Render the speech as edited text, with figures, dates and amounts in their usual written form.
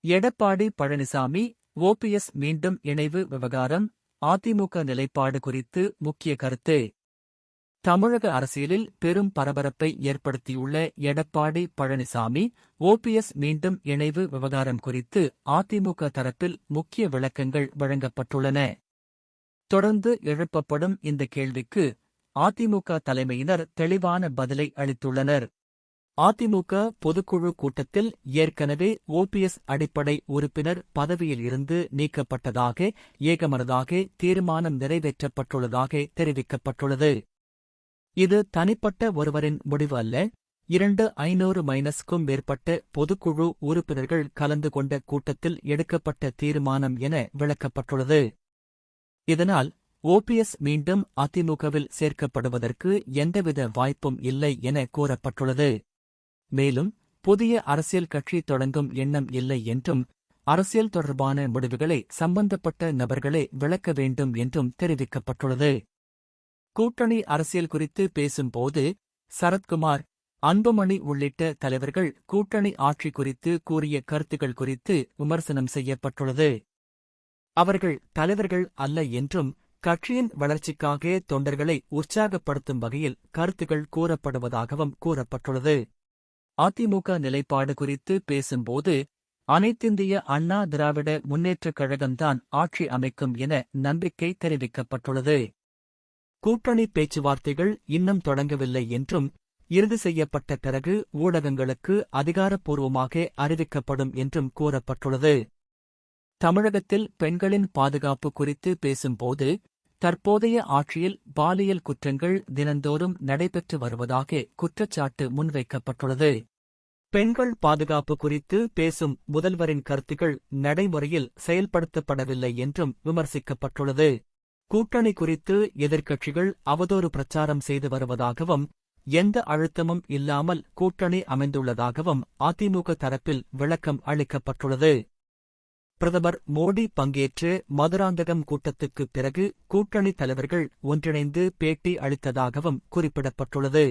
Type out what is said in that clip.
Edappadi Palaniswami OPS மீண்டும் இணைவு விவகாரம் அதிமுக நிலைப்பாடு குறித்து முக்கிய கருத்து. தமிழக அரசியலில் பெரும் பரபரப்பை ஏற்படுத்தியுள்ள எடப்பாடி பழனிசாமி ஓபிஎஸ் மீண்டும் இணைவு விவகாரம் குறித்து அதிமுக தரப்பில் முக்கிய விளக்கங்கள் வழங்கப்பட்டுள்ளன. தொடர்ந்து எழுப்பப்படும் இந்த கேள்விக்கு அதிமுக தலைமையினர் தெளிவான பதிலை அளித்துள்ளனர். அதிமுக பொதுக்குழு கூட்டத்தில் ஏற்கனவே ஓபிஎஸ் அடிப்படை உறுப்பினர் பதவியில் இருந்து நீக்கப்பட்டதாக ஏகமனதாக தீர்மானம் நிறைவேற்றப்பட்டுள்ளதாக தெரிவிக்கப்பட்டுள்ளது. இது தனிப்பட்ட ஒருவரின் முடிவு அல்ல. 2500-க்கும் மேற்பட்ட பொதுக்குழு உறுப்பினர்கள் கலந்து கொண்ட கூட்டத்தில் எடுக்கப்பட்ட தீர்மானம் என விளக்கப்பட்டுள்ளது. இதனால் ஓபிஎஸ் மீண்டும் அதிமுகவில் சேர்க்கப்படுவதற்கு எந்தவித வாய்ப்பும் இல்லை என கூறப்பட்டுள்ளது. மேலும் புதிய அரசியல் கட்சி தொடங்கும் எண்ணம் இல்லை என்றும் அரசியல் தொடர்பான முடிவுகளை சம்பந்தப்பட்ட நபர்களே விளக்க வேண்டும் என்றும் தெரிவிக்கப்பட்டுள்ளது. கூட்டணி அரசியல் குறித்து பேசும்போது சரத்குமார், அன்புமணி உள்ளிட்ட தலைவர்கள் கூட்டணி ஆட்சி குறித்து கூறிய கருத்துக்கள் குறித்து விமர்சனம் செய்யப்பட்டுள்ளது. அவர்கள் தலைவர்கள் அல்ல என்றும் கட்சியின் வளர்ச்சிக்காக தொண்டர்களை உற்சாகப்படுத்தும் வகையில் கருத்துக்கள் கூறப்படுவதாகவும் கூறப்பட்டுள்ளது. அதிமுக நிலைப்பாடு குறித்து பேசும்போது அனைத்திந்திய அண்ணா திராவிட முன்னேற்றக் கழகம்தான் ஆட்சி அமைக்கும் என நம்பிக்கை தெரிவிக்கப்பட்டுள்ளது. கூட்டணி பேச்சுவார்த்தைகள் இன்னும் தொடங்கவில்லை என்றும் இறுதி செய்யப்பட்ட பிறகு ஊடகங்களுக்கு அதிகாரப்பூர்வமாக அறிவிக்கப்படும் என்றும் கூறப்பட்டுள்ளது. தமிழகத்தில் பெண்களின் பாதுகாப்பு குறித்து பேசும்போது தற்போதைய ஆட்சியில் பாலியல் குற்றங்கள் தினந்தோறும் நடைபெற்று வருவதாக குற்றச்சாட்டு முன்வைக்கப்பட்டுள்ளது. பெண்கள் பாதுகாப்பு குறித்து பேசும் முதல்வரின் கருத்துக்கள் நடைமுறையில் செயல்படுத்தப்படவில்லை என்றும் விமர்சிக்கப்பட்டுள்ளது. கூட்டணி குறித்து எதிர்க்கட்சிகள் அவதூறு பிரச்சாரம் செய்து வருவதாகவும் எந்த அழுத்தமும் இல்லாமல் கூட்டணி அமைந்துள்ளதாகவும் அதிமுக தரப்பில் விளக்கம் அளிக்கப்பட்டுள்ளது. பிரதமர் மோடி பங்கேற்று மதுராந்தகம் கூட்டத்துக்குப் பிறகு கூட்டணி தலைவர்கள் ஒன்றிணைந்து பேட்டி அளித்ததாகவும் குறிப்பிடப்பட்டுள்ளது.